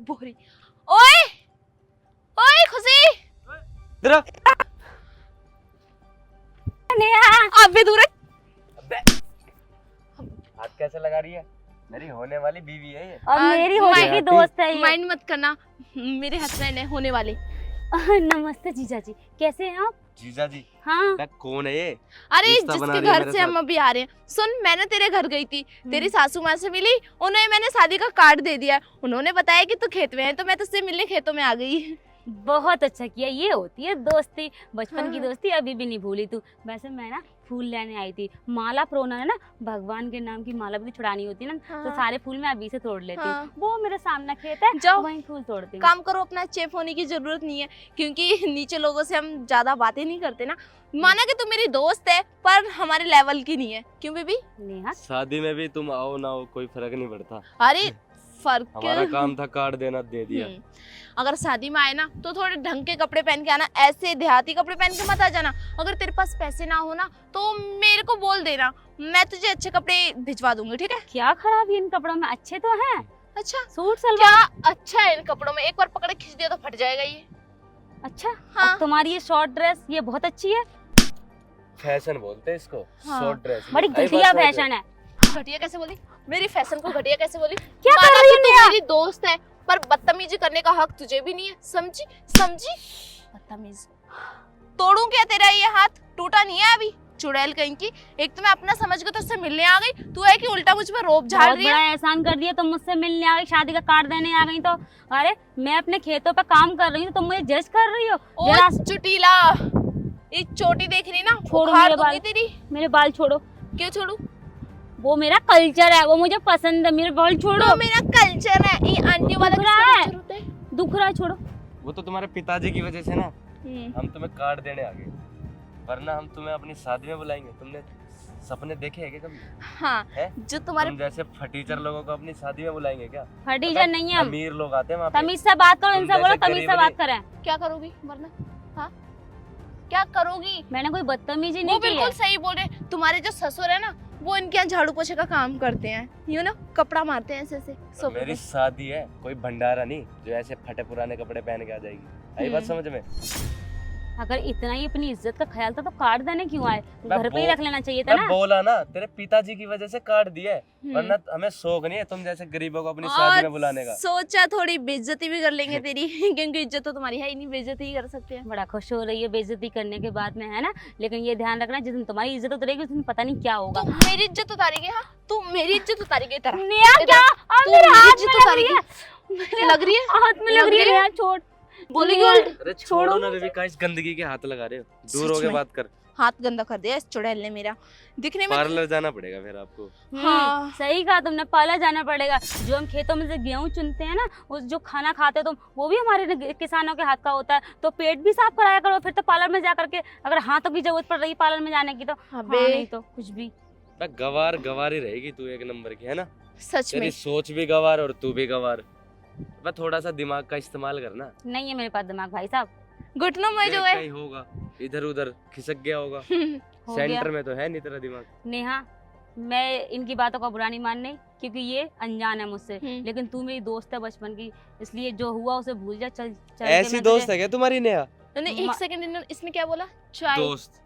बोरी। ओए ओए खुशी, तेरा नेहा अबे दूर है। हाथ कैसे लगा रही है? मेरी होने वाली बीवी है ये। और मेरी होने की दोस्त है ये। माइंड मत करना, मेरे हस्बैंड है होने वाले। नमस्ते जीजा जी, कैसे हैं आप? जीजा जी? हाँ। मैं कौन है ये? अरे रिश्ता बना जिसके रही है घर मेरे से हम साथ। अभी आ रहे हैं। सुन, मैंने तेरे घर गई थी, तेरी सासू माँ से मिली, उन्हें मैंने शादी का कार्ड दे दिया। उन्होंने बताया कि तू खेत में है, तो मैं तुझसे मिलने खेतों में आ गई। बहुत अच्छा किया, ये होती है दोस्ती, बचपन की हाँ। दोस्ती अभी भी नहीं भूली तू। वैसे मैं ना फूल लेने आई थी, माला प्रोना है ना, भगवान के नाम की माला भी छुड़ानी होती है ना, तो हाँ। सारे फूल मैं अभी से तोड़ लेती हूँ। हाँ। वो मेरे सामने खेत है, जाओ। वहीं फूल तोड़ती हूँ। काम करो, अपना चेप होने की जरूरत नहीं है, क्योंकि नीचे लोगों से हम ज्यादा बातें नहीं करते ना। माना कि तू मेरी दोस्त है, पर हमारे लेवल की नहीं है। क्यों बेबी? नेहा शादी में भी तुम आओ ना हो कोई फर्क नहीं पड़ता। अरे फर्क हमारा काम था कार्ड देना, दे दिया। अगर शादी में आए ना तो थोड़े ढंग के कपड़े पहन के आना, ऐसे देहाती कपड़े पहन के मत आ जाना। अगर तेरे पास पैसे ना हो ना तो मेरे को बोल देना, मैं तुझे अच्छे कपड़े भिजवा दूंगी, ठीक है? क्या खराब है इन कपड़ों में, अच्छे तो हैं। अच्छा, सूट सलवार क्या अच्छा है इन कपड़ों में? एक बार पकड़े खींच दिया तो फट जाएगा ये। अच्छा। हाँ। और तुम्हारी ये शॉर्ट ड्रेस ये बहुत अच्छी है, फैशन बोलते हैं इसको, हाँ। Short dress. बड़ी घटिया फैशन है। घटिया कैसे बोली? मेरी फैशन को घटिया कैसे बोली? क्या कर माना रही कि है तू नेहा? मेरी दोस्त है, पर बदतमीजी करने का हक तुझे भी नहीं है। समझी समझी? बदतमीज। तोड़ू क्या तेरा ये हाथ? टूटा नहीं है अभी, चुड़ैल कहीं की। एक तो मैं अपना समझ के तुझसे मिलने आ गई, तू है कि उल्टा मुझ पे रोब झाड़ बहुत रही बड़ा है। एहसान कर दिया, तुम मुझसे मिलने आ गई, शादी का कार्ड देने आ गई। तो अरे मैं अपने खेतों पे काम कर रही हूँ, तुम मुझे जज कर रही हो। ओ जरा चुटीला, ये चोटी देख रही ना, छोड़ो उखाड़ मेरे दूंगी बाल। तेरी। मेरे बाल छोड़ो, क्यों छोड़ू? वो मेरा कल्चर है, वो मुझे पसंद है। मेरे बाल छोड़ो, तो मेरा कल्चर है, ये आंटी वाला दुख रहा किसका है। कल्चर होता है? दुख रहा है, छोड़ो। वो तो तुम्हारे पिताजी की वजह से ना हम तुम्हें कार्ड देने आ गए, वरना हम तुम्हें अपनी शादी में बुलाएंगे। तुमने सपने देखे हैं क्या कभी? हाँ, है? जो तुम्हारे तुम जैसे फटीचर लोगों को अपनी शादी में बुलाएंगे क्या? फटीचर नहीं है हम, अमीर लोग आते हैं वहाँ पे। तमीज से बात करो, तुम इनसे बोलो जैसे तमीज से गरीब बात करें। क्या करोगी वरना? हाँ, क्या करोगी? मैंने कोई बदतमीजी वो नहीं की बिल्कुल है। सही बोल रहे। तुम्हारे जो ससुर है ना, वो इनके यहाँ झाड़ू पोछे का काम करते हैं, यू ना, कपड़ा मारते हैं ऐसे ऐसे सोफे मेरी पे। शादी है, कोई भंडारा नहीं जो ऐसे फटे पुराने कपड़े पहन के आ जाएगी। आई बात समझ में? अगर इतना ही अपनी इज्जत का ख्याल था तो कार्ड देने क्यों आए? मैं घर पे ही बो- रख लेना चाहिए था मैं ना। बोला ना, तेरे पिताजी की वजह से कार्ड दिया है, हम्म। वरना हमें शौक नहीं है तुम जैसे गरीबों को अपनी शादी में बुलाने का। सोचा थोड़ी बेइज्जती भी कर लेंगे तेरी, क्योंकि इज्जत तो तुम्हारी है ही नहीं, बेइज्जती ही कर सकते हैं। बड़ा खुश हो रही है बेइज्जती करने के बाद में, है ना? लेकिन ये ध्यान रखना, जिस दिन तुम्हारी इज्जत उतरेगी उस दिन पता नहीं क्या होगा। तू मेरी इज्जत उतारेगी? हाँ, तू मेरी इज्जत उतारेगी तरह। नेहा क्या? अब तू मेरे मेरी हाथ इज्जत में लग रही उतारेगी। है, लग रही है? हाथ में लग रही है। नेहा छोड़, बोलेगी नेहा, उल्ट। अरे छोड़ो छोड़ो ना मुझे। बेबी, का इस गंदगी के हाथ लगा रहे हो, दूर सच होके में। बात कर। हाथ गंदा कर दिया इस चुड़ैल ने मेरा, दिखने में। पार्लर जाना पड़ेगा फिर आपको। हाँ। सही कहा तुमने, पार्लर जाना पड़ेगा। जो हम खेतों में से गेहूं चुनते हैं ना, उस जो खाना खाते हो तुम, वो भी हमारे किसानों के हाथ का होता है। तो पेट भी साफ कराया करो, फिर तो पार्लर में जा करके अगर हाथों की जरूरत पड़ रही है पार्लर में जाने की तो अबे हाँ, नहीं तो कुछ भी। गवार गवार ही रहेगी तू, एक नंबर की, है ना? सच में। तेरी सोच भी गवार और तू भी गवार। बस थोड़ा सा दिमाग का इस्तेमाल करना। नहीं है मेरे पास दिमाग भाई साहब। घुटनों में जो देख है। कहीं होगा, इधर उधर खिसक गया होगा। हो गया। सेंटर में तो है नहीं तेरा दिमाग। नेहा, मैं इनकी बातों का बुरा नहीं मानने, क्योंकि ये अनजान है मुझसे। लेकिन तू मेरी दोस्त है बचपन की, इसलिए जो हुआ उसे भूल जा। चल चल के ऐसी मैं दोस्त तुझे- है क्या तुम्हारी नेहा? नहीं, एक सेकंड, इसने क्या बोला? चाय? दोस्त?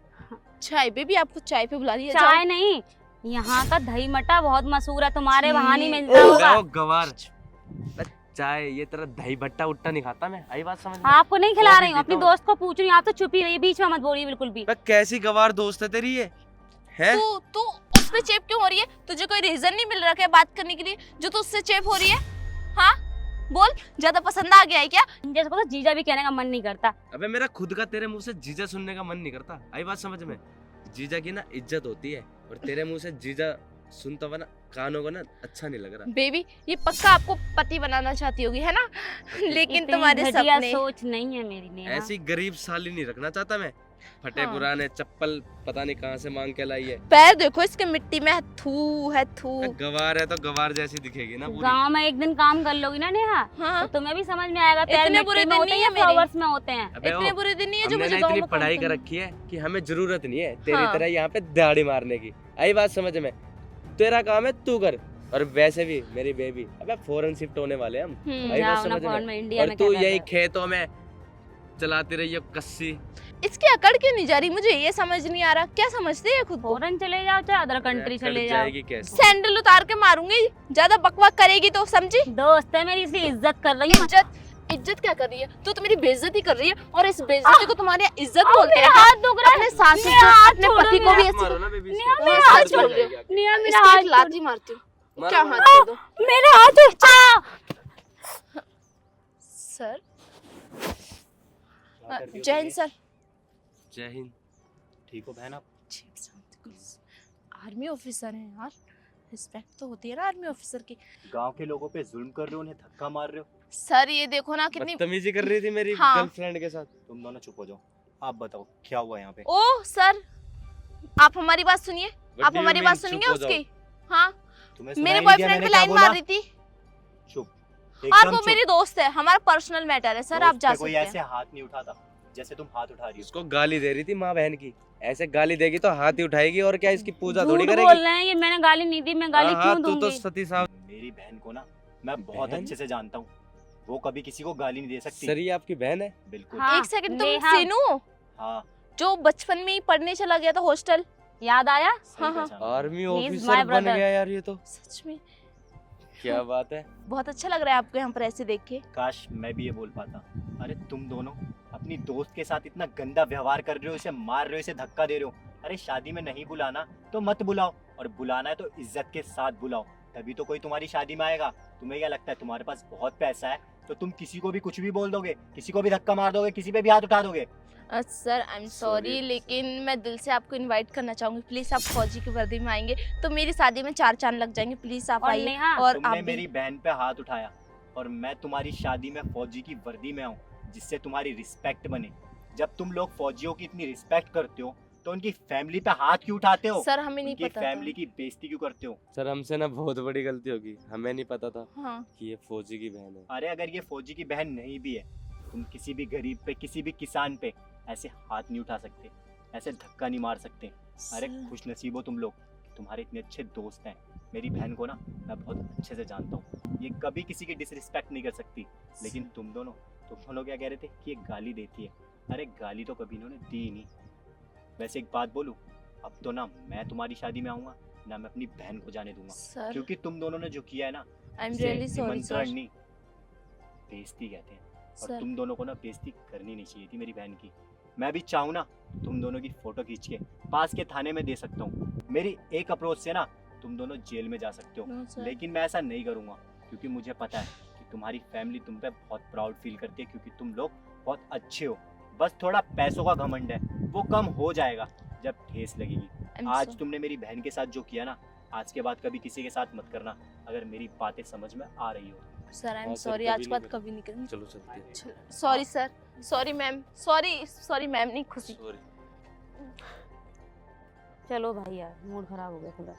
चाय? बेबी आपको चाय पे बुला रही है। चाय नहीं, यहाँ का दही मटा बहुत मशहूर है, तुम्हारे वहाँ नहीं छी। मिलता होगा। ओ गवार, चाय ये तेरा दही भट्टा उट्टा नहीं खाता मैं। आई बात समझ में? आपको नहीं खिला कॉफी रही हूँ, अपनी पीता हूँ। दोस्त को पूछ रही हूँ। आप तो चुप ही रहिए, बीच में मत बोलिए बिल्कुल भी। बे कैसी गवार दोस्त है तेरी ये? है? तू तू उस पे चेप क्यों हो रही है? तुझे कोई रीजन नहीं मिल रहा है बात करने के लिए जो तू उससे चेप हो रही है? हाँ बोल, ज्यादा पसंद आ गया है क्या? जैसे को तो जीजा भी कहने का मन नहीं करता। अबे मेरा खुद का तेरे मुंह से जीजा सुनने का मन नहीं करता। आई बात समझ में? जीजा की ना इज्जत होती है, और तेरे मुंह से जीजा सुनता हुआ ना कानों को ना अच्छा नहीं लग रहा। बेबी ये पक्का आपको पति बनाना चाहती होगी, है ना? लेकिन इतनी तुम्हारे घटिया सपने। सोच नहीं है मेरी नेहा। ऐसी गरीब साली नहीं रखना चाहता मैं। फटे हाँ। पुराने चप्पल पता नहीं कहाँ से मांग के लाई है। पैर देखो इसके, मिट्टी में थू है थू। गवार है तो गवार जैसी दिखेगी ना पूरी। गाँव में एक दिन काम कर लोगी ना नेहा, हाँ, तो तुम्हें भी समझ में आएगा। पैर इतने मिट्टी बुरे में दिन होते नहीं हैं है या मेरे। फ्लावर्स में होते हैं। अबे इतने ओ, बुरे दिन नहीं है जो हमने मुझे ना गाँव इतनी में काम पढ़ाई कर करना। रखी है कि हमें जरूरत नहीं है तेरी हाँ। तरह यहाँ पे दिहाड़ी मारने की। आई बात समझ में? तेरा काम है तू कर, और वैसे भी मेरी बेबी अबे फॉरेन शिफ्ट होने वाले हैं हम। आई जाओ बात ना समझ फोन में? में इंडिया और में तू क्या कर यही रहा है? खेतों में चलाती रही है कस्सी। इसकी अकड़ क्यों नहीं जा रही, मुझे ये समझ नहीं आ रहा। क्या समझती है खुद को? फॉरेन चले जाओ चाहे अदर कंट्री कट चले जाओ, जाएगी कैसे? सैंडल उतार के मारूंगी, ज्यादा बकवाक करेगी तो, समझी? दोस्त है मेरी, इसलिए इज्जत कर रही हूँ। इज्जत क्या कर रही है तू? तो मेरी बेइज्जती कर रही है, और इस बेइज्जती को तुम्हारे यहाँ इज्जत बोलते मेरा हैं। हाथ दुख रहा है। अपने सास मेरा हाथ अपने छोड़ो पति को भी मेरा। ऐसे मारो ना बेबी निया, इसको। मेरा हाथ छोड़ छोड़ दो। जाएगी। निया, मेरा इसकी हाथ एक लाठी मारती हूँ। मारो, क्या मारो। हाथ छोड़ दो मेरा हाथ सर। क्या कर रही हो जैन तुम ये? सर। जय हिंद। ठीक हो बहन आप? आर्मी ऑफिसर हैं यार, रिस्पेक्ट तो होती है ना आर्मी ऑफिसर की। गांव के लोगों पे जुल्म कर रहे हो, उन्हें धक्का मार रहे हो। सर ये देखो ना कितनी। बदतमीजी कर रही थी मेरी हाँ। गर्लफ्रेंड के साथ। तुम दोनों चुप हो जाओ। आप बताओ क्या हुआ यहाँ पे? ओह सर, आप हमारी बात सुनिए। What आप do you हमारी mean, बात चुप सुनेंगे हो जाओ? उसकी? हाँ, तुम्हें सुनाई मेरे नहीं दिया बॉयफ्रेंड मैंने पे क्या लाइन बोला? मार रही थी, चुप, और एकदम वो चुप। मेरी दोस्त है, हमारा पर्सनल मैटर है सर, आप दोस्त जा पे कोई सकते ऐसे हैं। हाथ नहीं उठाता जैसे तुम हाथ उठा रही हो। उसको गाली दे रही थी माँ बहन की। ऐसे गाली देगी तो हाथ ही उठाएगी, और क्या इसकी पूजा थोड़ी झूठ बोल करेगी? रहे हैं ये, मैंने गाली नहीं दी, मैं गाली हाँ, क्यों तू तो दूंगी? सती साहब। मेरी बहन को ना मैं बहुत बहन? अच्छे से जानता हूँ, वो कभी किसी को गाली नहीं दे सकती। सर ये आपकी बहन है? बिल्कुल। हाँ, एक सेकंड, तुम नेहा। सीनू हाँ, जो बचपन में ही पढ़ने चला गया था हॉस्टल? याद आया? सही हाँ, हाँ। पहचाना। आर्मी my ऑफिसर बन brother. गया यार ये तो। सच में क्या बात है। बहुत अच्छा लग रहा है आपको यहाँ पर ऐसे देख के। काश मैं भी ये बोल पाता। अरे तुम दोनों अपनी दोस्त के साथ इतना गंदा व्यवहार कर रहे हो, इसे मार रहे हो, इसे धक्का दे रहे हो। अरे शादी में नहीं बुलाना तो मत बुलाओ, और बुलाना है तो इज्जत के साथ बुलाओ, तभी तो कोई तुम्हारी शादी में आएगा। तुम्हें क्या लगता है तुम्हारे पास बहुत पैसा है तो तुम किसी को भी कुछ भी बोल दोगे, किसी को भी धक्का मार दोगे, किसी पे भी हाथ उठा दोगे? Sir I am sorry, Sorry. लेकिन मैं दिल से आपको इनवाइट करना चाहूंगी। प्लीज आप फौजी की वर्दी में आएंगे तो मेरी शादी में 4 चांद लग जाएंगे। प्लीज आप और आइए। नेहा, और आप तुमने भी। मेरी बहन पे हाथ उठाया और मैं तुम्हारी शादी में फौजी की वर्दी में आऊं, जिससे तुम्हारी रिस्पेक्ट बने। जब तुम लोग फौजियों की इतनी रिस्पेक्ट करते हो तो उनकी फैमिली पे हाथ क्यों उठाते हो? सर हमें नहीं उनकी पता फैमिली था। की बेइज्जती क्यों करते हो? सर हमसे ना बहुत बड़ी गलती होगी, हमें नहीं पता था हाँ, कि ये फौजी की बहन है। अरे अगर ये फौजी की बहन नहीं भी है, तुम किसी भी गरीब पे, किसी भी किसान पे ऐसे हाथ नहीं उठा सकते, ऐसे धक्का नहीं मार सकते। अरे सर। खुश नसीब हो तुम लोग कि तुम्हारे इतने अच्छे दोस्त हैं। मेरी बहन को ना मैं बहुत अच्छे से जानता हूँ, ये कभी किसी की डिसरिस्पेक्ट नहीं कर सकती। लेकिन तुम दोनों क्या कह रहे थे कि ये गाली देती है? अरे गाली तो कभी इन्होंने दी ही नहीं। वैसे एक बात बोलूं, अब तो ना मैं तुम्हारी शादी में आऊंगा ना मैं अपनी बहन को जाने दूंगा, सर क्योंकि तुम दोनों ने जो किया है ना, आई एम इसे रियली सॉरी निमंत्रण सर। नहीं बेइज्जती कहते हैं। और सर तुम दोनों को ना बेइज्जती करनी नहीं चाहिए थी मेरी बहन की। मैं भी चाहूँ ना तुम दोनों की फोटो खींच के पास के थाने में दे सकता हूँ। मेरी एक अप्रोच से ना तुम दोनों जेल में जा सकते हो, नो सर। लेकिन मैं ऐसा नहीं करूँगा, क्योंकि मुझे पता है कि तुम्हारी फैमिली तुम पे बहुत प्राउड फील करती है, क्योंकि तुम लोग बहुत अच्छे हो। बस थोड़ा पैसों का घमंड है, वो कम हो जाएगा जब ठेस लगेगी। आज तुमने मेरी बहन के साथ जो किया ना, आज के बाद कभी किसी के साथ मत करना, अगर मेरी बातें समझ में आ रही हो। सर आई एम हाँ, सर, सॉरी, कभी आज नहीं बात करेंगे। कभी नहीं करेंगे। चलो चलते हैं। Sorry sir, sorry ma'am, sorry ma'am, नहीं खुशी। Sorry. चलो भाई यार, मूड खराब हो गया थोड़ा।